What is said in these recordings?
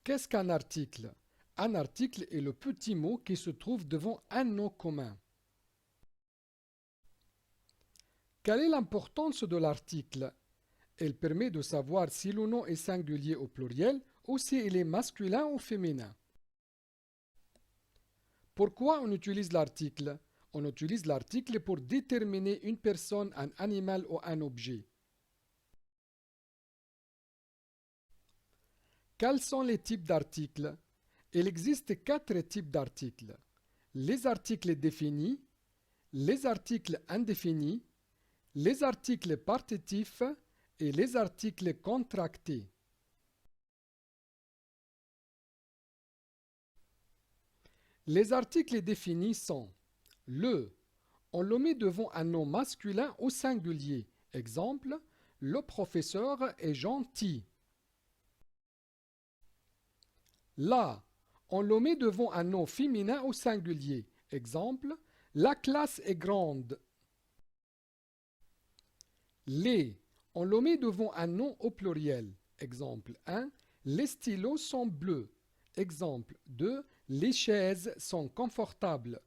Qu'est-ce qu'un article? Un article est le petit mot qui se trouve devant un nom commun. Quelle est l'importance de l'article? Elle permet de savoir si le nom est singulier ou pluriel ou si il est masculin ou féminin. Pourquoi on utilise l'article? On utilise l'article pour déterminer une personne, un animal ou un objet. Quels sont les types d'articles? Il existe quatre types d'articles. Les articles définis, les articles indéfinis, les articles partitifs et les articles contractés. Les articles définis sont le. On le met devant un nom masculin ou singulier. Exemple, le professeur est gentil. La. On le met devant un nom féminin ou singulier. Exemple, la classe est grande. Les. On le met devant un nom au pluriel. Exemple 1. Les stylos sont bleus. Exemple 2. Les chaises sont confortables.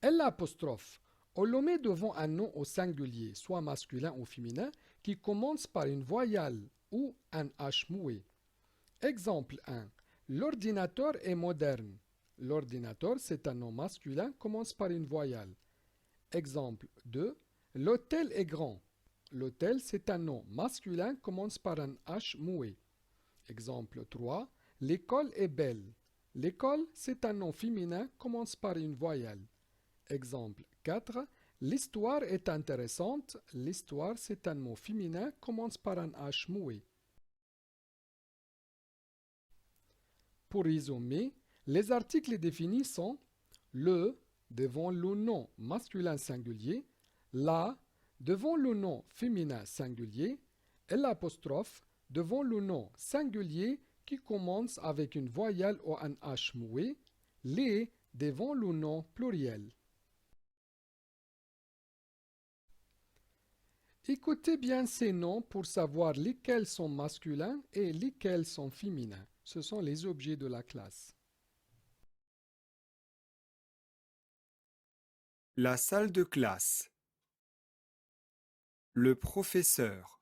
L'apostrophe. On le met devant un nom au singulier, soit masculin ou féminin, qui commence par une voyelle ou un H muet. Exemple 1. L'ordinateur est moderne. L'ordinateur, c'est un nom masculin, commence par une voyelle. Exemple 2. L'hôtel est grand. L'hôtel, c'est un nom masculin, commence par un H muet. Exemple 3. L'école est belle. L'école, c'est un nom féminin, commence par une voyelle. Exemple 4. L'histoire est intéressante. L'histoire, c'est un mot féminin, commence par un H muet. Pour résumer, les articles définis sont le devant le nom masculin singulier, la devant le nom féminin singulier et l'apostrophe devant le nom singulier qui commence avec une voyelle ou un H muet, les devant le nom pluriel. Écoutez bien ces noms pour savoir lesquels sont masculins et lesquels sont féminins. Ce sont les objets de la classe. La salle de classe. Le professeur.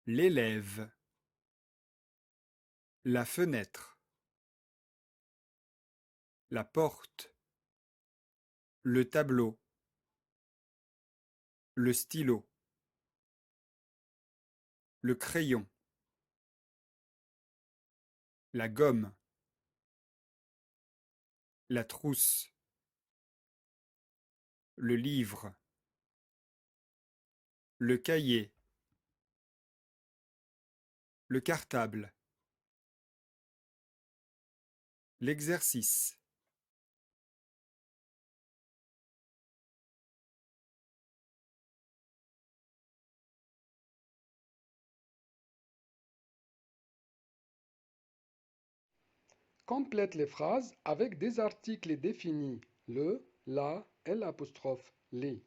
L'élève. La fenêtre. La porte. Le tableau. Le stylo. Le crayon. La gomme. La trousse. Le livre. Le cahier. Le cartable. L'exercice. Complète les phrases avec des articles définis, le, la et l'apostrophe, les.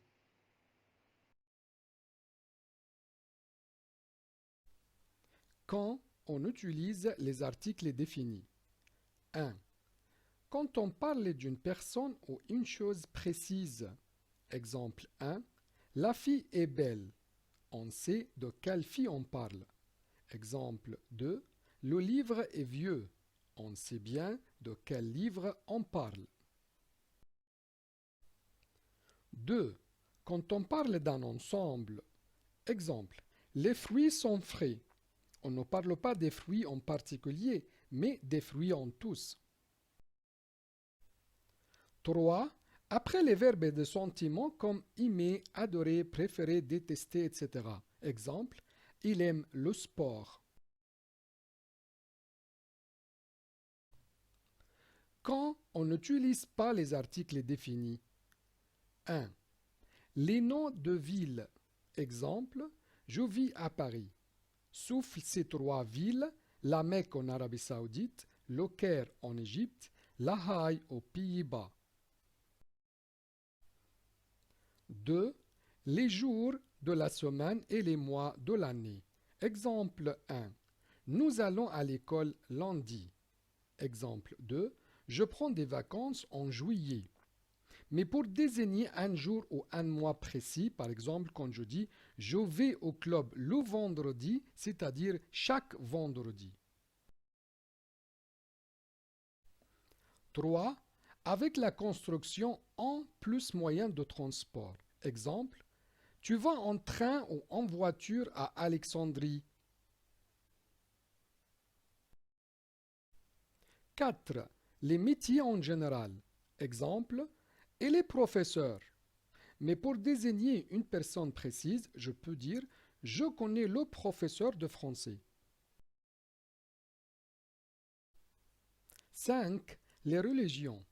Quand on utilise les articles définis. 1. Quand on parle d'une personne ou une chose précise. Exemple 1. La fille est belle. On sait de quelle fille on parle. Exemple 2. Le livre est vieux. On sait bien de quel livre on parle. 2. Quand on parle d'un ensemble. Exemple. Les fruits sont frais. On ne parle pas des fruits en particulier, mais des fruits en tous. 3. Après les verbes de sentiment comme aimer, adorer, préférer, détester, etc. Exemple. Il aime le sport. Quand on n'utilise pas les articles définis. 1. Les noms de villes. Exemple, je vis à Paris. Souffle ces trois villes, la Mecque en Arabie Saoudite, le Caire en Égypte, La Haye aux Pays-Bas. 2. Les jours de la semaine et les mois de l'année. Exemple 1. Nous allons à l'école lundi. Exemple 2. Je prends des vacances en juillet. Mais pour désigner un jour ou un mois précis, par exemple quand je dis je vais au club le vendredi, c'est-à-dire chaque vendredi. 3. Avec la construction en plus moyen de transport. Exemple, tu vas en train ou en voiture à Alexandrie. 4. Les métiers en général. Exemple, et les professeurs. Mais pour désigner une personne précise, je peux dire je connais le professeur de français. 5. Les religions.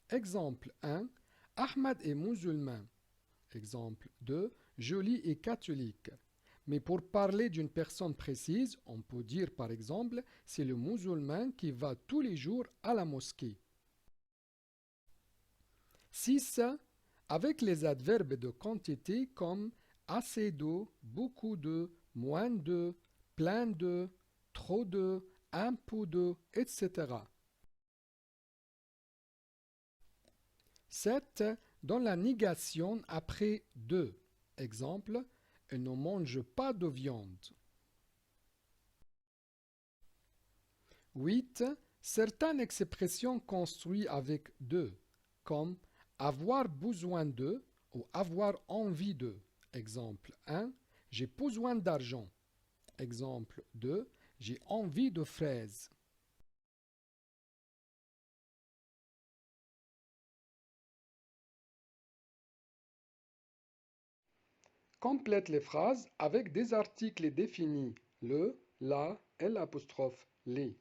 Exemple 1. Ahmad est musulman. Exemple 2. Jolie est catholique. Mais pour parler d'une personne précise, on peut dire par exemple c'est le musulman qui va tous les jours à la mosquée. 6. Avec les adverbes de quantité comme assez de, beaucoup de, moins de, plein de, trop de, un peu de, etc. 7. Dans la négation après de. Exemple, elle ne mange pas de viande. 8. Certaines expressions construites avec de, comme avoir besoin de ou avoir envie de. Exemple 1. J'ai besoin d'argent. Exemple 2. J'ai envie de fraises. Complète les phrases avec des articles définis le, la et l'apostrophe les.